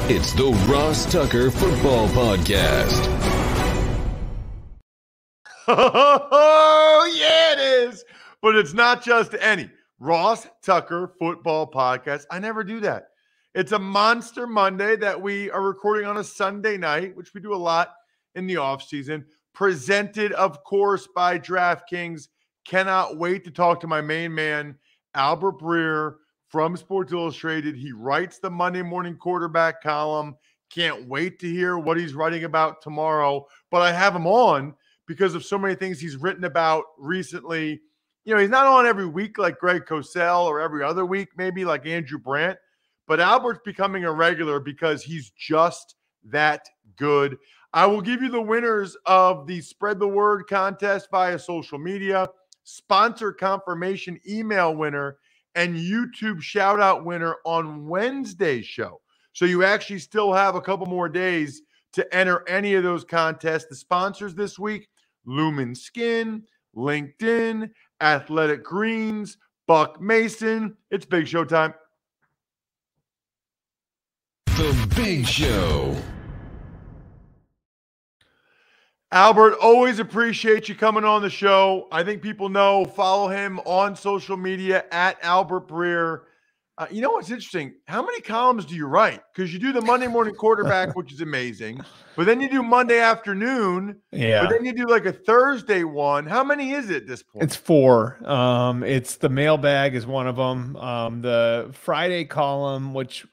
It's the Ross Tucker Football Podcast. Oh, yeah, it is. But it's not just any Ross Tucker Football Podcast. I never do that. It's a Monster Monday that we are recording on a Sunday night, which we do a lot in the offseason. Presented, of course, by DraftKings. Cannot wait to talk to my main man, Albert Breer from Sports Illustrated. He writes the Monday Morning Quarterback column. Can't wait to hear what he's writing about tomorrow. But I have him on because of so many things he's written about recently. You know, he's not on every week like Greg Cosell or every other week, maybe like Andrew Brandt. But Albert's becoming a regular because he's just that good. I will give you the winners of the Spread the Word contest via social media, sponsor confirmation email winner, and YouTube shout-out winner on Wednesday's show. So you actually still have a couple more days to enter any of those contests. The sponsors this week, Lumen Skin, LinkedIn, Athletic Greens, Buck Mason. It's Big Show time. The Big Show. Albert, always appreciate you coming on the show. I think people know, follow him on social media at Albert Breer. You know what's interesting? How many columns do you write? Because you do the Monday Morning Quarterback, which is amazing, but then you do Monday Afternoon, but then you do like a Thursday one. How many is it at this point? It's 4. It's the mailbag is one of them. The Friday column, which,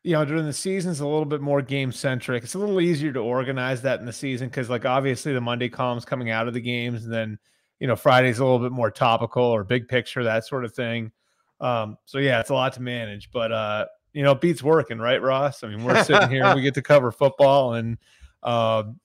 you know, during the season is a little bit more game centric. It's a little easier to organize that in the season because, like, obviously the Monday column's coming out of the games, and then, you know, Friday's a little bit more topical or big picture, that sort of thing. So yeah, it's a lot to manage, but you know, it beats working, right, Ross? I mean, we're sitting here and we get to cover football, and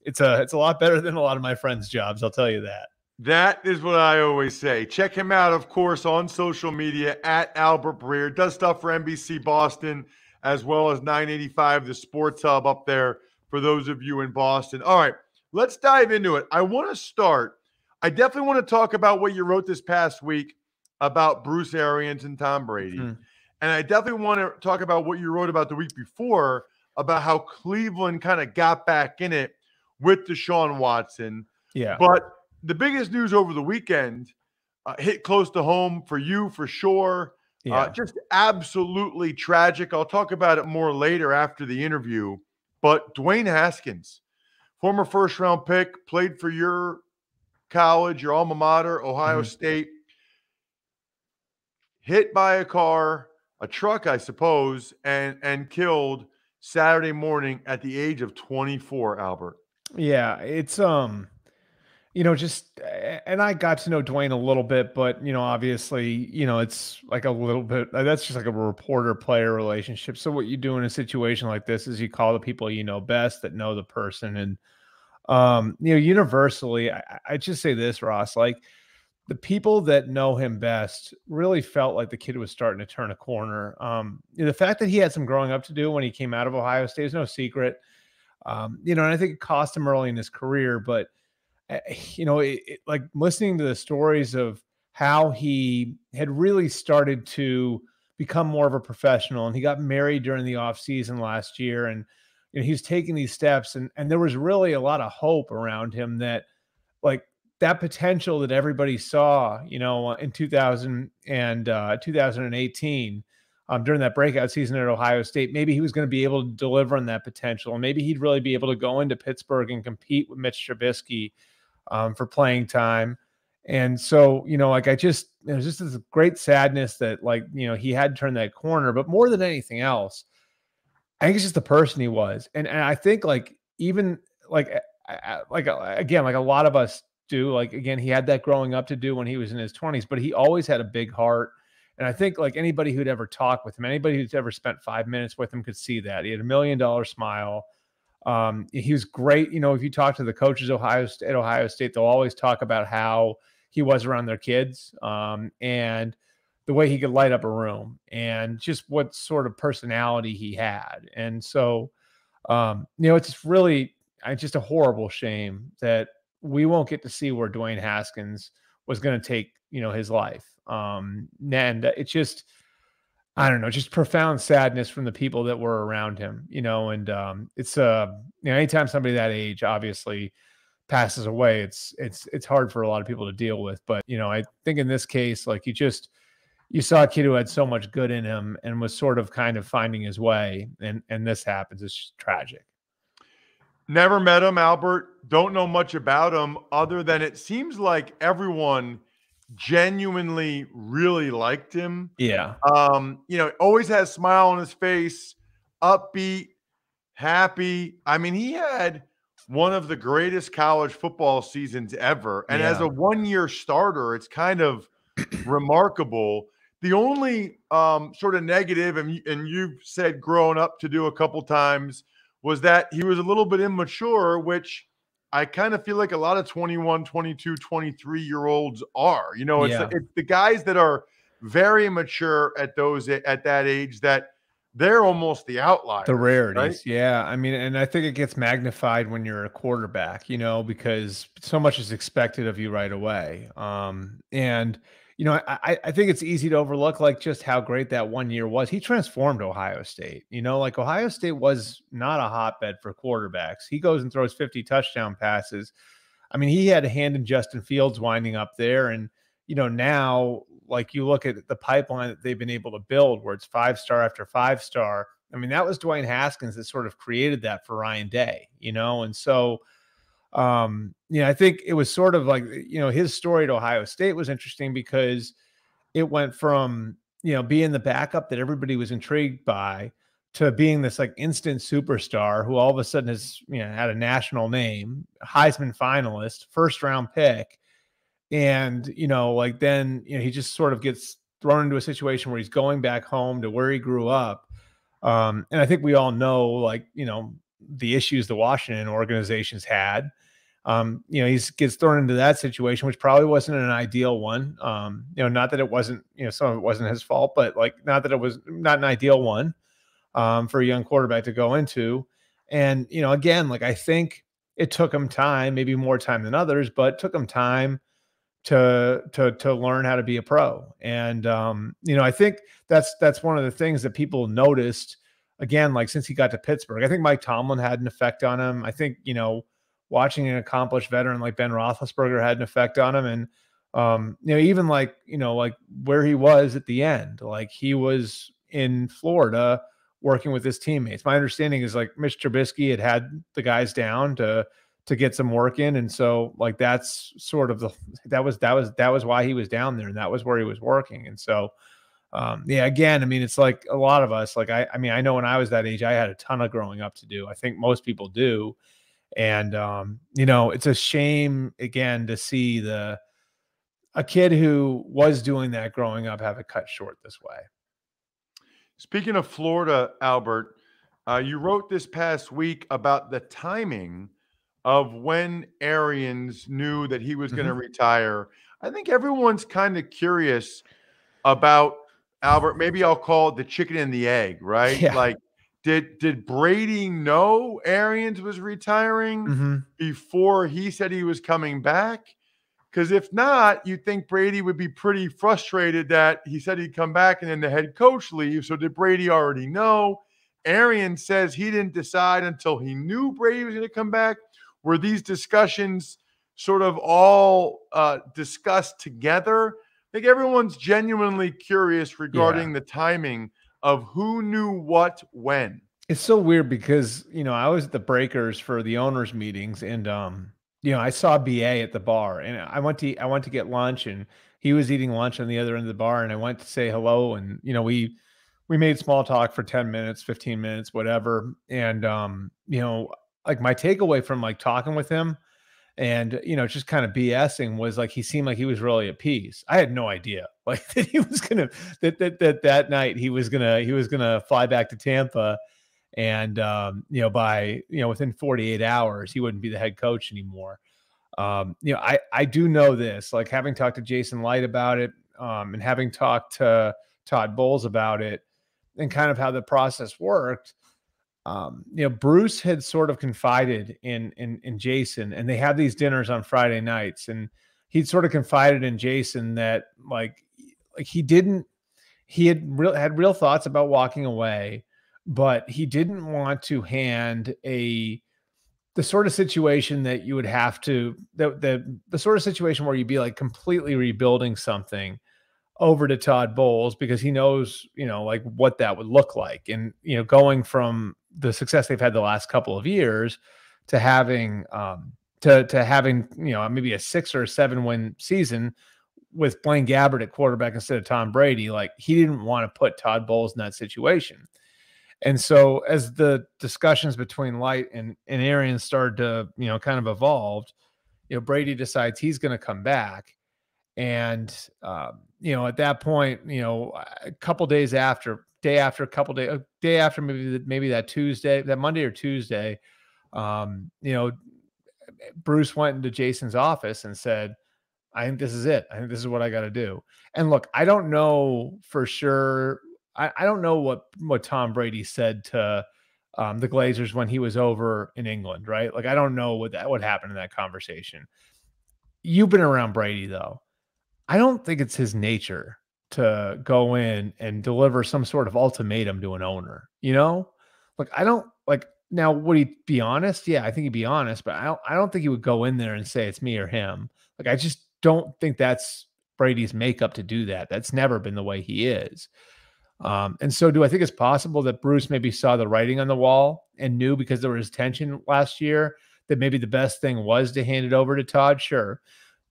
it's a lot better than a lot of my friends' jobs. I'll tell you that. That is what I always say. Check him out, of course, on social media at Albert Breer. Does stuff for NBC Boston as well as 985, the Sports Hub up there for those of you in Boston. All right, let's dive into it. I want to start. I definitely want to talk about what you wrote this past week about Bruce Arians and Tom Brady. And I definitely want to talk about what you wrote about the week before about how Cleveland kind of got back in it with Deshaun Watson. Yeah. But the biggest news over the weekend hit close to home for you for sure. Yeah. Just absolutely tragic. I'll talk about it more later after the interview. But Dwayne Haskins, former first-round pick, played for your college, your alma mater, Ohio State, hit by a car, a truck, I suppose, and killed Saturday morning at the age of 24, Albert. Yeah, it's you know, just, and I got to know Dwayne a little bit, but, you know, obviously, you know, it's like a little bit, that's just like a reporter-player relationship. So what you do in a situation like this is you call the people you know best that know the person. And, you know, universally, I just say this, Ross, like, the people that know him best really felt like the kid was starting to turn a corner. You know, the fact that he had some growing up to do when he came out of Ohio State is no secret. You know, and I think it cost him early in his career, but you know, like listening to the stories of how he had really started to become more of a professional, and he got married during the off season last year, and you know, he's taking these steps, and there was really a lot of hope around him that, like, that potential that everybody saw, you know, in 2018, during that breakout season at Ohio State, maybe he was going to be able to deliver on that potential, and maybe he'd really be able to go into Pittsburgh and compete with Mitch Trubisky for playing time. And so, you know, like, it was just this great sadness that, like, you know, he had turned that corner, but more than anything else, I think it's just the person he was. And I think, like, even like again, like a lot of us do, like, again, he had that growing up to do when he was in his 20s, but he always had a big heart. And I think, like, anybody who'd ever talked with him, anybody who's ever spent 5 minutes with him could see that. He had $1 million smile. He was great. You know, if you talk to the coaches at Ohio State, they'll always talk about how he was around their kids, and the way he could light up a room, and just what sort of personality he had. And so, you know, it's really, just a horrible shame that we won't get to see where Dwayne Haskins was going to take, you know, his life. And it's just, I don't know, just profound sadness from the people that were around him, and it's anytime somebody that age obviously passes away, it's hard for a lot of people to deal with. But I think in this case, like you saw a kid who had so much good in him and was sort of kind of finding his way, and this happens. It's just tragic. Never met him, Albert. Don't know much about him other than it seems like everyone genuinely really liked him. Yeah. Always has a smile on his face, upbeat, happy. I mean, he had one of the greatest college football seasons ever. And as Yeah. a one-year starter, it's kind of remarkable. The only sort of negative, and you've said growing up to do a couple times, was that he was a little bit immature, which I kind of feel like a lot of 21, 22, 23-year-olds are. It's the guys that are very mature at that age that they're almost the outliers. The rarities. Right? Yeah. I mean, and I think it gets magnified when you're a quarterback, because so much is expected of you right away. And I think it's easy to overlook like just how great that 1 year was. He transformed Ohio State. Like Ohio State was not a hotbed for quarterbacks. He goes and throws 50 touchdown passes. I mean, he had a hand in Justin Fields winding up there. And, now like you look at the pipeline that they've been able to build where it's 5-star after 5-star. I mean, that was Dwayne Haskins that sort of created that for Ryan Day, and so I think it was sort of like, his story at Ohio State was interesting because it went from, being the backup that everybody was intrigued by to being this like instant superstar who all of a sudden has, had a national name, Heisman finalist, first round pick. And, then, he just sort of gets thrown into a situation where he's going back home to where he grew up. And I think we all know, like, the issues the Washington organizations had. He gets thrown into that situation, which probably wasn't an ideal one. Not that it wasn't, some of it wasn't his fault, but like, not that it was not an ideal one for a young quarterback to go into. And, again, like, I think it took him time, maybe more time than others, but it took him time to learn how to be a pro. And, I think that's one of the things that people noticed again, like since he got to Pittsburgh. I think Mike Tomlin had an effect on him. I think, watching an accomplished veteran like Ben Roethlisberger had an effect on him. And, even like where he was at the end, like he was in Florida working with his teammates. My understanding is like Mitch Trubisky had the guys down to get some work in. And so like, that's sort of that was why he was down there, and that was where he was working. And so, again, I mean, it's like a lot of us, like, I mean, I know when I was that age, I had a ton of growing up to do. I think most people do. And, it's a shame again to see a kid who was doing that growing up have it cut short this way. Speaking of Florida, Albert, you wrote this past week about the timing of when Arians knew that he was going to retire. I think everyone's kind of curious about, Albert, maybe I'll call it the chicken and the egg, right? Yeah. Like, did Brady know Arians was retiring before he said he was coming back? Because if not, you think Brady would be pretty frustrated that he said he'd come back and then the head coach leaves. So did Brady already know? Arians says he didn't decide until he knew Brady was going to come back. Were these discussions sort of all discussed together? I think everyone's genuinely curious regarding the timing of who knew what when. It's so weird because, I was at the Breakers for the owners meetings, and, I saw BA at the bar, and I went to get lunch, and he was eating lunch on the other end of the bar, and I went to say hello. And, we made small talk for 10 minutes, 15 minutes, whatever. And, like my takeaway from like talking with him and, just kind of BSing was like, he seemed like he was really at peace. I had no idea like that he was going to, that night he was going to fly back to Tampa. And, by, within 48 hours, he wouldn't be the head coach anymore. I do know this, like having talked to Jason Light about it, and having talked to Todd Bowles about it and kind of how the process worked. Bruce had sort of confided in Jason, and they had these dinners on Friday nights, and he'd sort of confided in Jason that like he didn't he had real thoughts about walking away, but he didn't want to hand the sort of situation that you would have to, the sort of situation where you'd be like completely rebuilding something over to Todd Bowles, because he knows, like what that would look like. And, going from the success they've had the last couple of years to having, to having, maybe a 6 or 7 win season with Blaine Gabbert at quarterback instead of Tom Brady, like he didn't want to put Todd Bowles in that situation. And so as the discussions between Light and Arians started to, kind of evolved, Brady decides he's going to come back. And, at that point, a couple days after, day after maybe that Tuesday, that Monday or Tuesday, Bruce went into Jason's office and said, I think this is it. I think this is what I got to do. And look, I don't know for sure. I don't know what Tom Brady said to the Glazers when he was over in England, right? Like, I don't know what happened in that conversation. You've been around Brady, though. I don't think it's his nature to go in and deliver some sort of ultimatum to an owner, Like, I don't like, now, would he be honest? Yeah, I think he'd be honest, but I don't think he would go in there and say it's me or him. Like, I just don't think that's Brady's makeup to do that. That's never been the way he is. And so do I think it's possible that Bruce maybe saw the writing on the wall and knew, because there was tension last year, that maybe the best thing was to hand it over to Todd? Sure.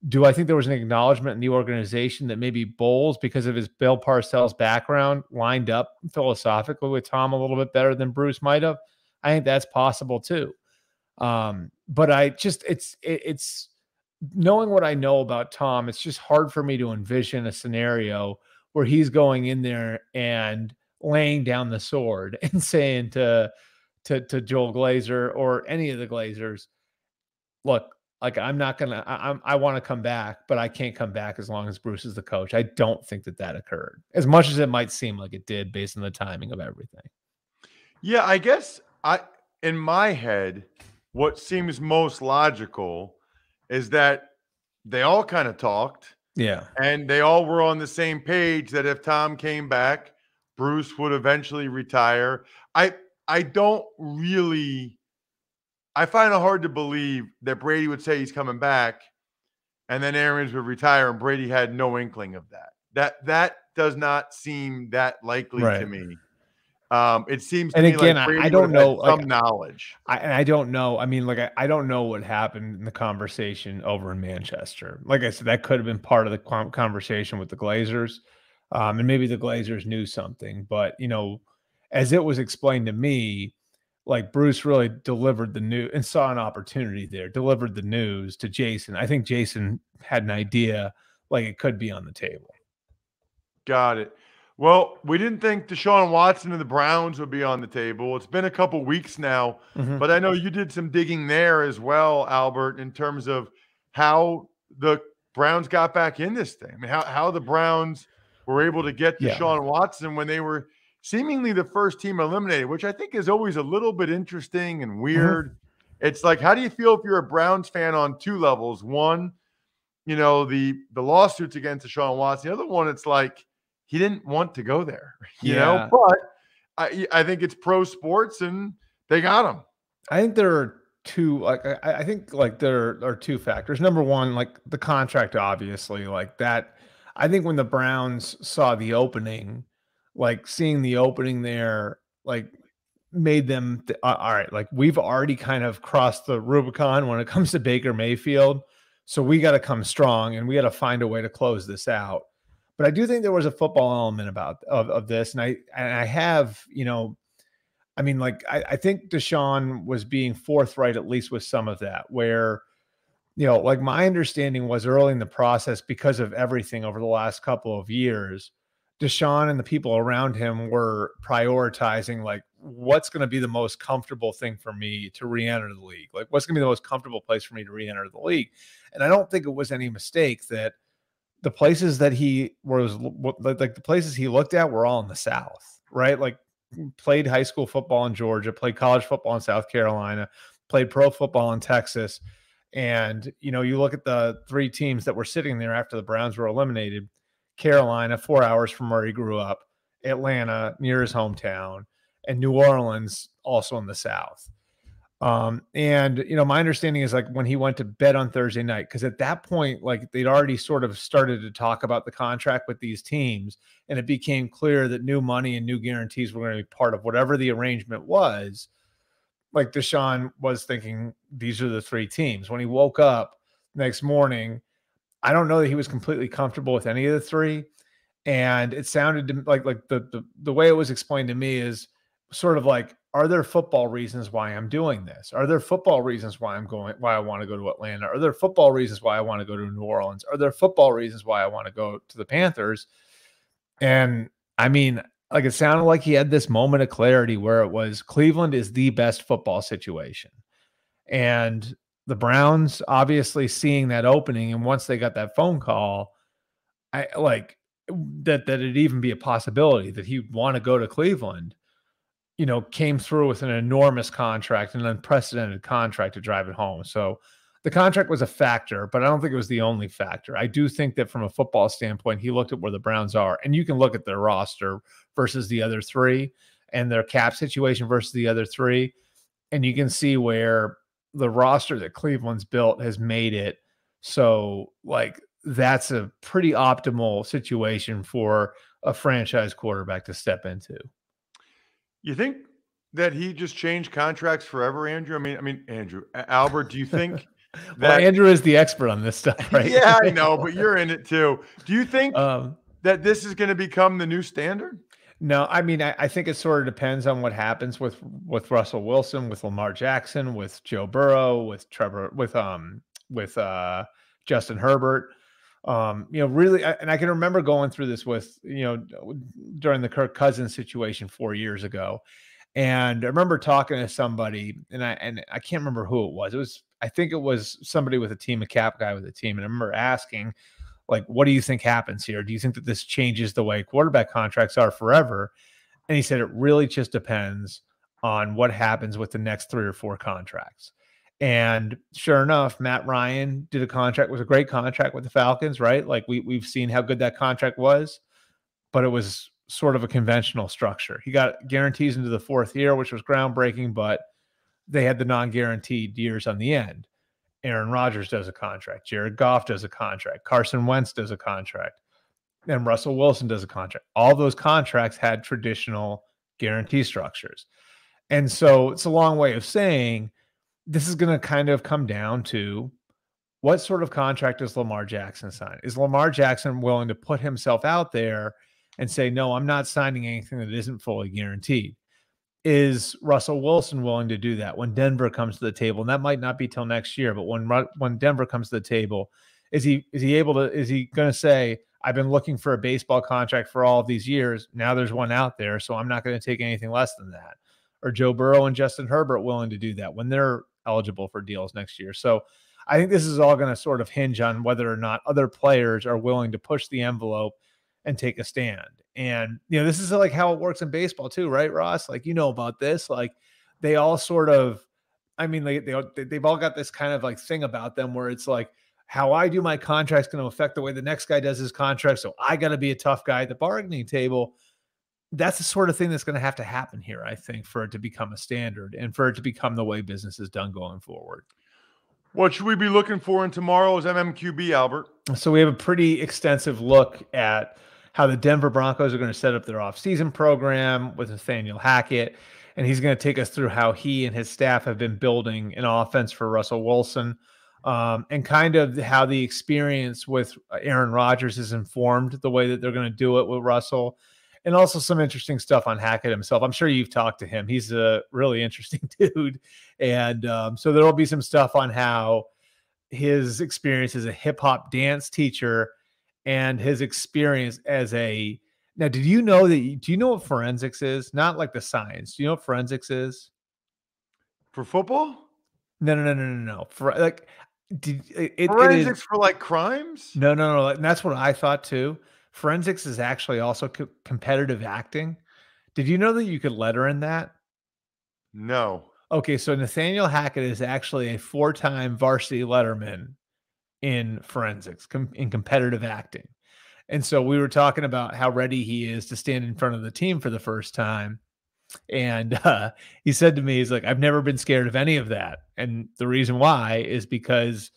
Do I think there was an acknowledgement in the organization that maybe Bowles, because of his Bill Parcells background, lined up philosophically with Tom a little bit better than Bruce might have? I think that's possible too. But I just, it's knowing what I know about Tom, it's just hard for me to envision a scenario where he's going in there and laying down the sword and saying to Joel Glazer or any of the Glazers, look, like, I'm not going to, I want to come back, but I can't come back as long as Bruce is the coach. I don't think that occurred, as much as it might seem like it did based on the timing of everything. Yeah, I guess in my head, what seems most logical is that they all kind of talked. Yeah. And they all were on the same page that if Tom came back, Bruce would eventually retire. I don't really, I find it hard to believe that Brady would say he's coming back and then Arians would retire and Brady had no inkling of that. That does not seem that likely to me. It seems to me again, like Brady I don't know some knowledge. I don't know. I mean, like, I don't know what happened in the conversation over in Manchester. Like I said, that could have been part of the conversation with the Glazers, and maybe the Glazers knew something. But as it was explained to me, like, Bruce really delivered the news and saw an opportunity there. Delivered the news to Jason. I think Jason had an idea, like, it could be on the table. Got it. Well, we didn't think Deshaun Watson and the Browns would be on the table. It's been a couple weeks now, but I know you did some digging there as well, Albert, in terms of how the Browns got back in this thing. I mean, how the Browns were able to get Deshaun Watson when they were seemingly the first team eliminated, which I think is always a little bit interesting and weird. It's like, how do you feel if you're a Browns fan on two levels? One, the lawsuits against Deshaun Watson. The other one, it's like, he didn't want to go there, you know, but I think it's pro sports and they got him. I think there are two, like, I think, like, there are two factors. Number one, like, the contract, obviously, like that. I think when the Browns saw the opening, like, seeing the opening there, like, made them, all right, like, we've already kind of crossed the Rubicon when it comes to Baker Mayfield. So we got to come strong and we got to find a way to close this out. But I do think there was a football element of this. And I have, I mean, like, I think Deshaun was being forthright, at least with some of that, where, like, my understanding was early in the process, because of everything over the last couple of years, Deshaun and the people around him were prioritizing, like, what's going to be the most comfortable thing for me to re-enter the league? Like, what's going to be the most comfortable place for me to re-enter the league? And I don't think it was any mistake that the places that he was, like, the places he looked at were all in the South, right? Like, played high school football in Georgia, played college football in South Carolina, played pro football in Texas. And, you look at the three teams that were sitting there after the Browns were eliminated: Carolina, 4 hours from where he grew up, Atlanta, near his hometown, and New Orleans, also in the South. And my understanding is like when he went to bed on Thursday night, because at that point, like they'd already sort of started to talk about the contract with these teams, and it became clear that new money and new guarantees were going to be part of whatever the arrangement was. Like Deshaun was thinking, these are the three teams. When he woke up next morning, I don't know that he was completely comfortable with any of the three. And it sounded to like the way it was explained to me is sort of like, are there football reasons why I'm doing this? Are there football reasons why why I want to go to Atlanta? Are there football reasons why I want to go to New Orleans? Are there football reasons why I want to go to the Panthers? And I mean, like it sounded like he had this moment of clarity where it was Cleveland is the best football situation. And the Browns obviously seeing that opening. And once they got that phone call, I like that it'd even be a possibility that he'd want to go to Cleveland, came through with an enormous contract, an unprecedented contract to drive it home. So the contract was a factor, but I don't think it was the only factor. I do think that from a football standpoint, he looked at where the Browns are, and you can look at their roster versus the other three and their cap situation versus the other three. And you can see where the roster that Cleveland's built has made it. So like, that's a pretty optimal situation for a franchise quarterback to step into. You think that he just changed contracts forever, Andrew? I mean, Andrew, Albert, do you think that well, Andrew is the expert on this stuff, right? Yeah, I know, but you're in it too. Do you think that this is going to become the new standard? No, I mean, I think it sort of depends on what happens with Russell Wilson, with Lamar Jackson, with Joe Burrow, with Trevor, with Justin Herbert. Really, and I can remember going through this with, during the Kirk Cousins situation 4 years ago. And I remember talking to somebody, and I can't remember who it was. I think it was somebody with a team, a cap guy with a team. And I remember asking, like, what do you think happens here? Do you think that this changes the way quarterback contracts are forever? And he said, it really just depends on what happens with the next 3 or 4 contracts. And sure enough, Matt Ryan did a contract, was a great contract with the Falcons, right? Like we've seen how good that contract was, but it was sort of a conventional structure. He got guarantees into the 4th year, which was groundbreaking, but they had the non-guaranteed years on the end. Aaron Rodgers does a contract. Jared Goff does a contract. Carson Wentz does a contract. And Russell Wilson does a contract. All those contracts had traditional guarantee structures. And so it's a long way of saying this is going to kind of come down to what sort of contract does Lamar Jackson sign? Is Lamar Jackson willing to put himself out there and say, no, I'm not signing anything that isn't fully guaranteed? Is Russell Wilson willing to do that when Denver comes to the table? And that might not be till next year, but when Denver comes to the table, is he going to say, I've been looking for a baseball contract for all of these years. Now there's one out there, so I'm not going to take anything less than that. Or Joe Burrow and Justin Herbert willing to do that when they're eligible for deals next year. So I think this is all going to sort of hinge on whether or not other players are willing to push the envelope and take a stand. And, this is like how it works in baseball too, right, Ross? Like, about this, like they all sort of, I mean, they've all got this kind of like thing about them where it's like, how I do my contract's going to affect the way the next guy does his contract. So I got to be a tough guy at the bargaining table. That's the sort of thing that's going to have to happen here, I think, for it to become a standard and for it to become the way business is done going forward. What should we be looking for in tomorrow's MMQB, Albert? So we have a pretty extensive look at how the Denver Broncos are going to set up their offseason program with Nathaniel Hackett. And he's going to take us through how he and his staff have been building an offense for Russell Wilson, and kind of how the experience with Aaron Rodgers has informed the way that they're going to do it with Russell. And also some interesting stuff on Hackett himself. I'm sure you've talked to him. He's a really interesting dude. And so there will be some stuff on how his experience as a hip hop dance teacher and his experience as now, do you know what forensics is? Not like the science. Do you know what forensics is? For football? No. Forensics for like crimes? No. And that's what I thought too. Forensics is actually also competitive acting. Did you know that you could letter in that? No. Okay, so Nathaniel Hackett is actually a 4-time varsity letterman in forensics, in competitive acting. And so we were talking about how ready he is to stand in front of the team for the first time. And he said to me, he's like, I've never been scared of any of that. And the reason why is because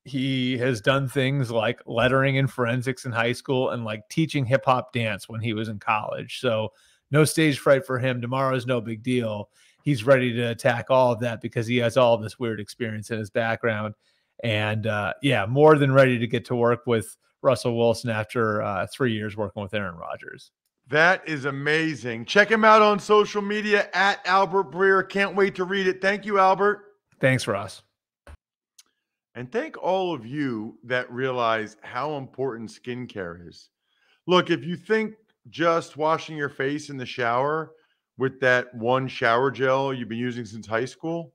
he has done things like lettering in forensics in high school and like teaching hip hop dance when he was in college. So no stage fright for him. Tomorrow is no big deal. He's ready to attack all of that because he has all of this weird experience in his background. And yeah, more than ready to get to work with Russell Wilson after 3 years working with Aaron Rodgers. That is amazing. Check him out on social media at Albert Breer. Can't wait to read it. Thank you, Albert. Thanks, Ross. And thank all of you that realize how important skincare is. Look, if you think just washing your face in the shower with that one shower gel you've been using since high school,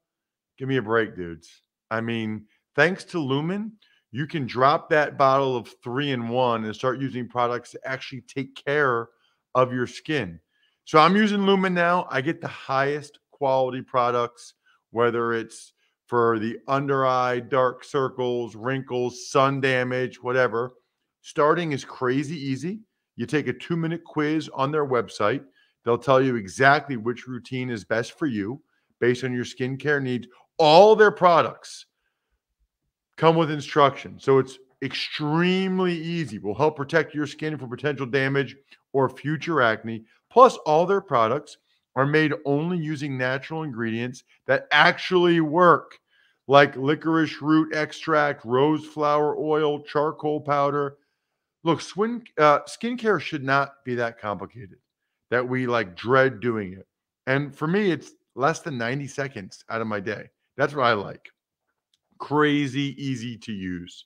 give me a break, dudes. I mean, thanks to Lumen, you can drop that bottle of 3-in-1 and start using products to actually take care of your skin. So I'm using Lumen now. I get the highest quality products, whether it's for the under eye, dark circles, wrinkles, sun damage, whatever. Starting is crazy easy. You take a 2-minute quiz on their website. They'll tell you exactly which routine is best for you based on your skincare needs. All their products come with instructions. So it's extremely easy. Will help protect your skin from potential damage or future acne. Plus, all their products are made only using natural ingredients that actually work, like licorice root extract, rose flower oil, charcoal powder. Look, skincare should not be that complicated that we like dread doing it. And for me, it's less than 90 seconds out of my day. That's what I like. Crazy easy to use.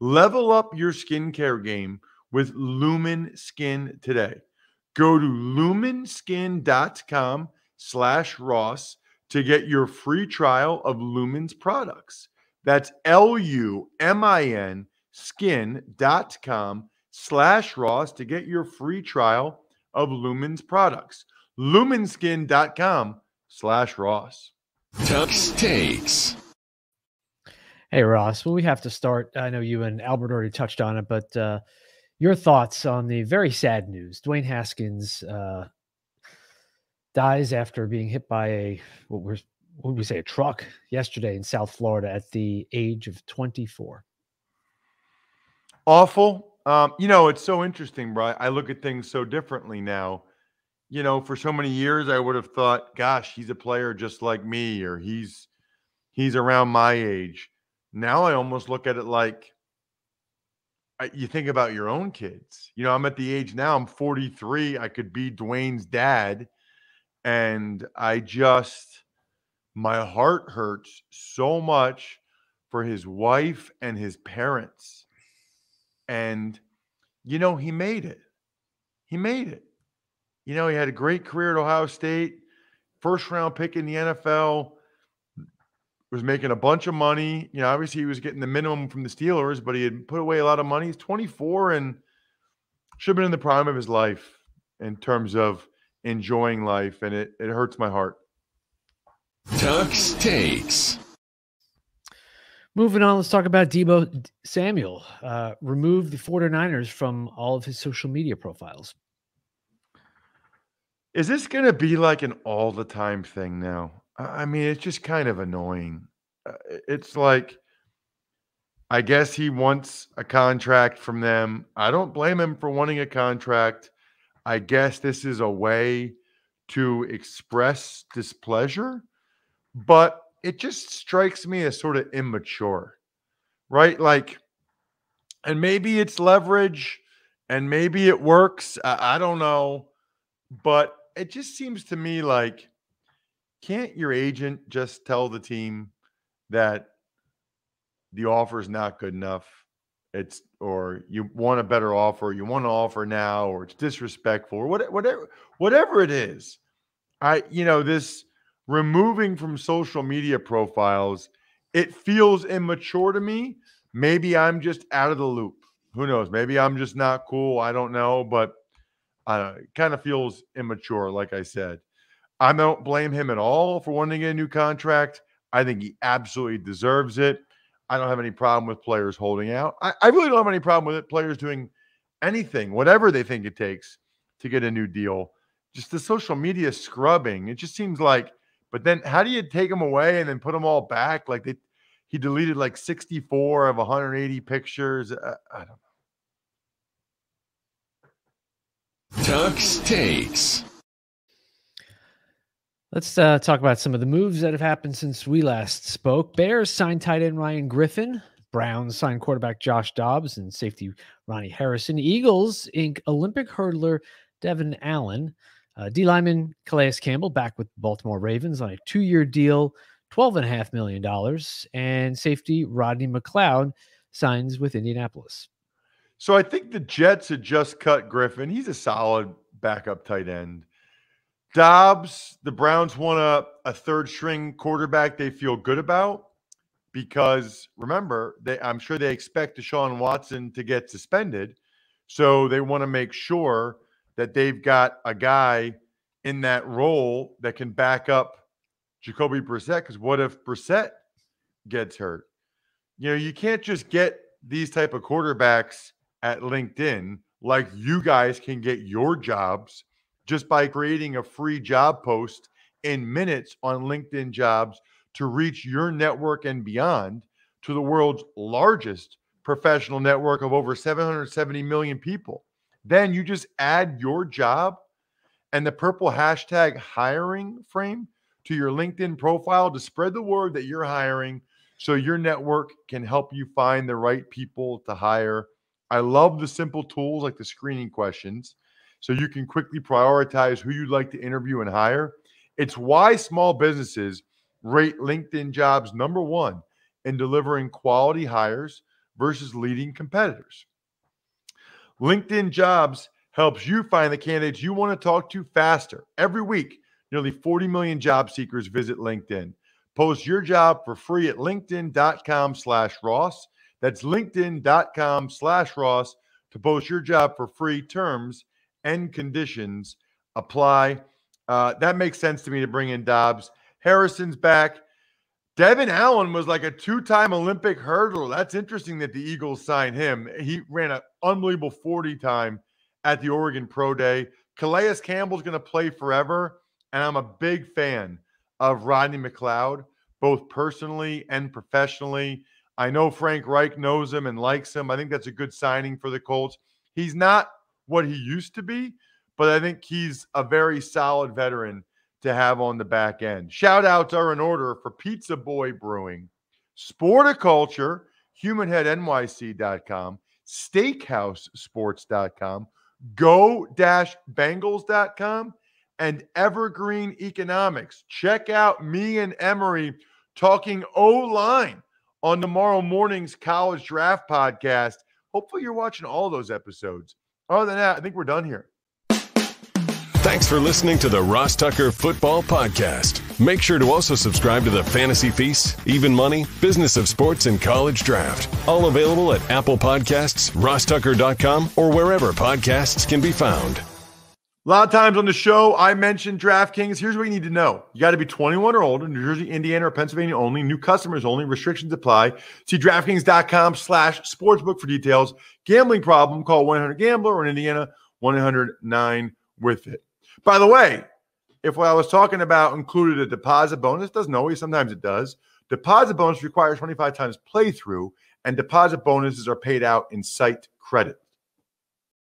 Level up your skincare game with Lumen Skin today. Go to lumenskin.com/Ross to get your free trial of Lumen's products. That's LUMIN skin.com/Ross to get your free trial of Lumen's products. Lumenskin.com/Ross. Tuck's Takes. Hey, Ross. Well, we have to start. I know you and Albert already touched on it, but your thoughts on the very sad news. Dwayne Haskins dies after being hit by a truck yesterday in South Florida at the age of 24. Awful. It's so interesting, Brian. I look at things so differently now. For so many years, I would have thought, gosh, he's a player just like me, or he's around my age. Now I almost look at it like you think about your own kids. I'm at the age now, I'm 43. I could be Dwayne's dad. And my heart hurts so much for his wife and his parents. And, he made it. He made it. He had a great career at Ohio State, first round pick in the NFL, was making a bunch of money. Obviously he was getting the minimum from the Steelers, but he had put away a lot of money. He's 24 and should have been in the prime of his life in terms of enjoying life. And it hurts my heart. Tuck's Takes. Moving on, let's talk about Deebo Samuel. Removed the 49ers from all of his social media profiles. Is this going to be like an all the time thing now? I mean, it's just kind of annoying. It's like, I guess he wants a contract from them. I don't blame him for wanting a contract. I guess this is a way to express displeasure, but it just strikes me as sort of immature, right? Like, and maybe it's leverage and maybe it works. I don't know, but it just seems to me like, can't your agent just tell the team that the offer is not good enough? Or you want a better offer, you want to offer now, or it's disrespectful, or whatever it is. This removing from social media profiles, it feels immature to me. Maybe I'm just out of the loop. Who knows? Maybe I'm just not cool. I don't know, but it kind of feels immature, like I said. I don't blame him at all for wanting to get a new contract. I think he absolutely deserves it. I don't have any problem with players holding out. I really don't have any problem with it. Players doing anything, whatever they think it takes to get a new deal. Just the social media scrubbing. It just seems like, but then how do you take them away and then put them all back? Like he deleted like 64 of 180 pictures. I don't know. Tuck's Takes. Let's talk about some of the moves that have happened since we last spoke. Bears signed tight end Ryan Griffin. Browns signed quarterback Josh Dobbs and safety Ronnie Harrison. Eagles ink Olympic hurdler Devin Allen. D lineman Calais Campbell back with Baltimore Ravens on a 2-year deal, $12.5 million. And safety Rodney McLeod signs with Indianapolis. So I think the Jets had just cut Griffin. He's a solid backup tight end. Dobbs, the Browns want a third-string quarterback they feel good about because, remember, I'm sure they expect Deshaun Watson to get suspended. So they want to make sure that they've got a guy in that role that can back up Jacoby Brissett, because what if Brissett gets hurt? You know, you can't just get these type of quarterbacks at LinkedIn like you guys can get your jobs just by creating a free job post in minutes on LinkedIn Jobs to reach your network and beyond to the world's largest professional network of over 770 million people. Then you just add your job and the purple hashtag hiring frame to your LinkedIn profile to spread the word that you're hiring so your network can help you find the right people to hire. I love the simple tools like the screening questions so you can quickly prioritize who you'd like to interview and hire. It's why small businesses rate LinkedIn Jobs #1 in delivering quality hires versus leading competitors. LinkedIn Jobs helps you find the candidates you want to talk to faster. Every week, nearly 40 million job seekers visit LinkedIn. Post your job for free at linkedin.com/Ross. That's linkedin.com/Ross to post your job for free. Terms and conditions apply. That makes sense to me to bring in Dobbs. Harrison's back. Devin Allen was like a 2-time Olympic hurdler. That's interesting that the Eagles signed him. He ran an unbelievable 40 time at the Oregon Pro Day. Calais Campbell's going to play forever, and I'm a big fan of Rodney McLeod, both personally and professionally. I know Frank Reich knows him and likes him. I think that's a good signing for the Colts. He's not what he used to be, but I think he's a very solid veteran to have on the back end. Shout outs are in order for Pizza Boy Brewing, Sporticulture, HumanHeadNYC.com, SteakhouseSports.com, Go-Bengals.com, and Evergreen Economics. Check out me and Emery talking O-line on tomorrow morning's College Draft Podcast. Hopefully you're watching all those episodes. Other than that, I think we're done here. Thanks for listening to the Ross Tucker Football Podcast. Make sure to also subscribe to the Fantasy Feast, Even Money, Business of Sports, and College Draft. All available at Apple Podcasts, rosstucker.com, or wherever podcasts can be found. A lot of times on the show, I mentioned DraftKings. Here's what you need to know. You got to be 21 or older, New Jersey, Indiana, or Pennsylvania only. New customers only. Restrictions apply. See DraftKings.com/sportsbook for details. Gambling problem, call 1-800-GAMBLER, or in Indiana, 1-800-9-WITH-IT. By the way, if what I was talking about included a deposit bonus, doesn't always, sometimes it does. Deposit bonus requires 25 times playthrough, and deposit bonuses are paid out in site credit.